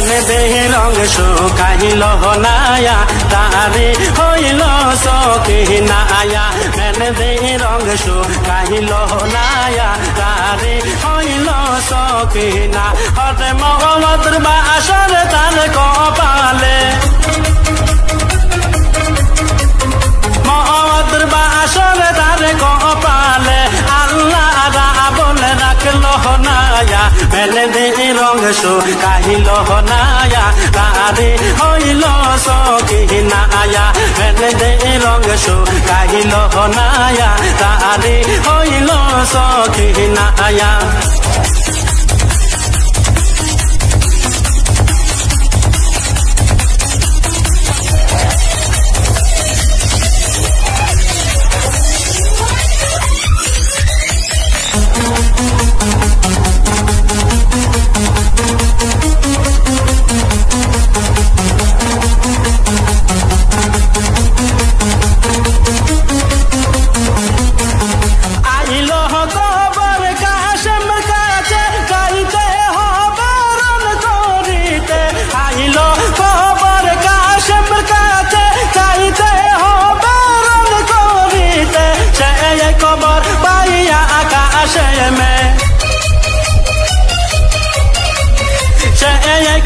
মেনে দে রঙ শুকাইল নায়া তারে হইল সকিনা আয়া মেনে দে রঙ শুকাইল নায়া তারে হইল সকিনা হরে মহম্মদ বাসর তার কপালে মহম্মদ বাসর তার কপালে আল্লাহ রাবণ রাখলো নায়া মেলে দে রঙ শুকাইল নায়া তারে হইল সকিনা আয়া মেলে দে রঙ শুকাইল নায়া তারে হইল সকিনা আয়া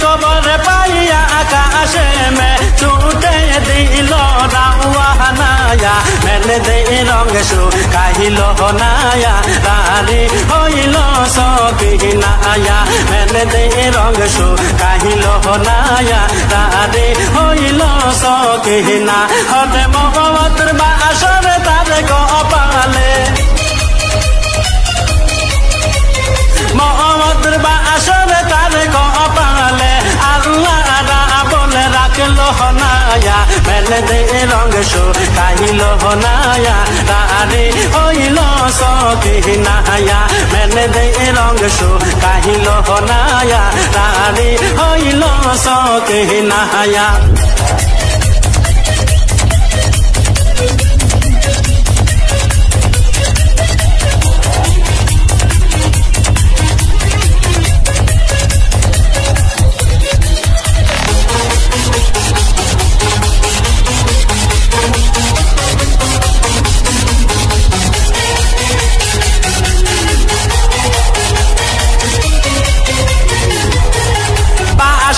কবর পাইয়া আকাশে মে ছুটে দিল রাওয়ানায়া মেলে দে রঙ শুকাইল নায়া তারে হইল সকিনা আয়া মেলে দে রঙ শুকাইল নায়া তারে হইল সকিনা হরে মহম্মদ বাসর তার কপালে মহম্মদ বাসর তার কপালে আল্লাহ রাবণ রাখলো নায়া মেলে দে রঙ শুকাইল নায়া তারে হইল সকিনা আয়া মেলে দে রঙ শুকাইল নায়া তারে হইল সকিনা আয়া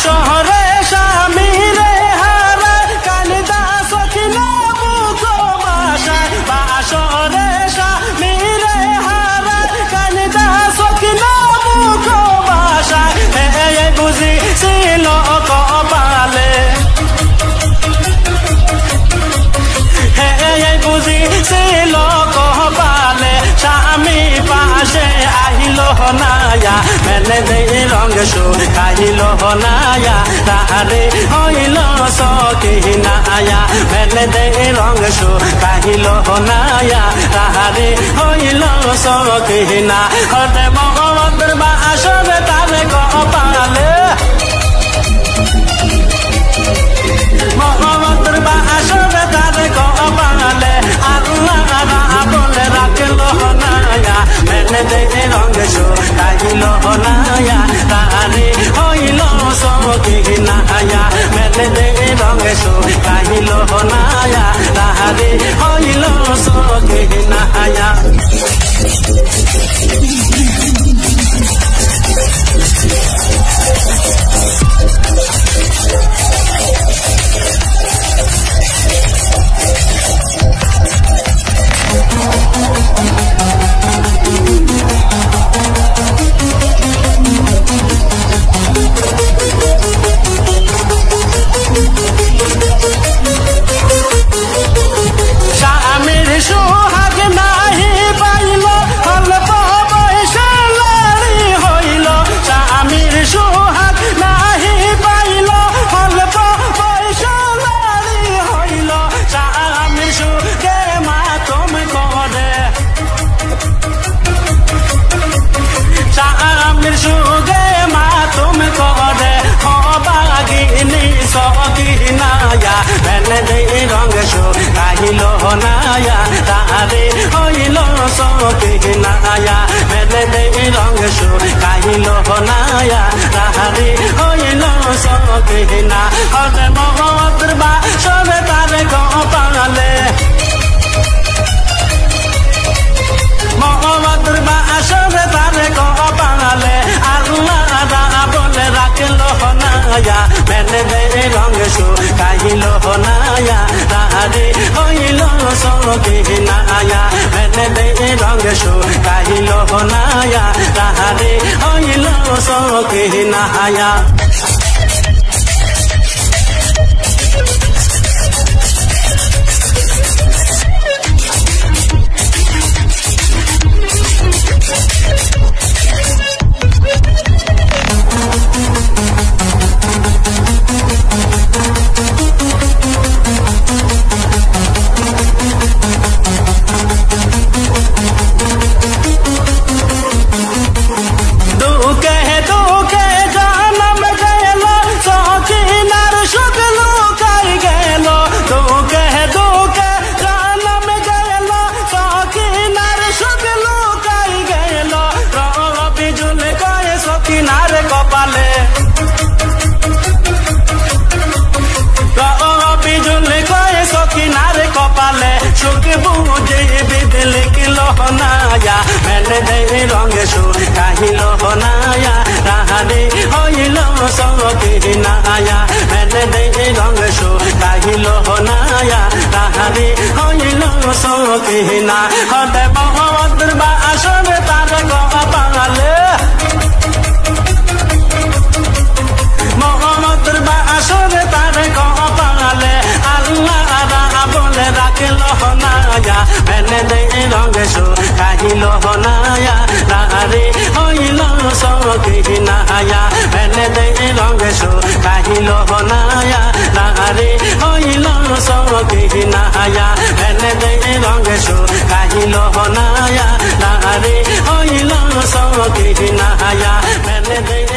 শহরে স্বামী রে হারা কালিদা সখিনা মুখ বাসায় বাসরে স্বামী রে হারা কালিদা সখিনা মুখ বাসায় এই বুঝি ছিল কপালে এই বুঝি ছিল কপালে স্বামী পাশে আহিল নায়া মেলে দে রঙ শুকাইল নায়া তারে হইল সকিনা আয়া মেলে দে রঙ শুকাইল নায়া তারে হইল সকিনা হরে মহম্মদ বাসর তার কপালে মহম্মদ বাসর তার কপালে আল্লাহ রাবণ রাখলো নায়া মেলে দে রঙ শুকাইল নায়া তারে হইল সকিনা আয়া মেলে দে রঙ শুকাইল নায়া তারে হইল সকিনা আয়া স্বামীর সোহাগ নাহি পাইল অল্প বয়সে লাড়ি হইল স্বামীর সোহাগ নাহি পাইল অল্প বয়সে লাড়ি হইল স্বামীর সুখে মাতম করে স্বামীর সুখে মাতম করে হবাগিনী সকিনায়া মেলে দে রঙ শুকাইল নায়া তারে হইল সকিনা আয়া মেলে দে রঙ শুকাইল নায়া তারে হইল সকিনা হরে মহব্বতের বাসরে তারে কপালে মহব্বতের বাসরে তারে কপালে আল্লাহ বলে রাখল নায়া মেনে দে রঙ শুকাইল নায়া তারে হইল সকিনায়া মেনে দে রঙ শুকাইল নায়া তারে হইল সকিনায়া কপালে বিজুলি কয়ে সকিনারে কপালে সুখ বুঝে বিদলে কিল নায়া মেনে দে রঙে শুকাইল নায়া তাহারে হইল সকিনায়া মেনে দে রঙে শুকাইল নায়া তাহারে হইল সকিনা হতে মহব্বতের বাসরে তারে কপালে মহব্বতের বাসরে তারে কপালে আল্লাহ বলে রাখল নায়া মেনে দে রঙে শুকাইল নায়া তারে হইল সকিনায়া মেনে দে রঙে শুকাইল নায়া তারে হইল সকিনায়া মেনে দে রঙে শুকাইল নায়া তারে হইল সকিনায়া মেনে দে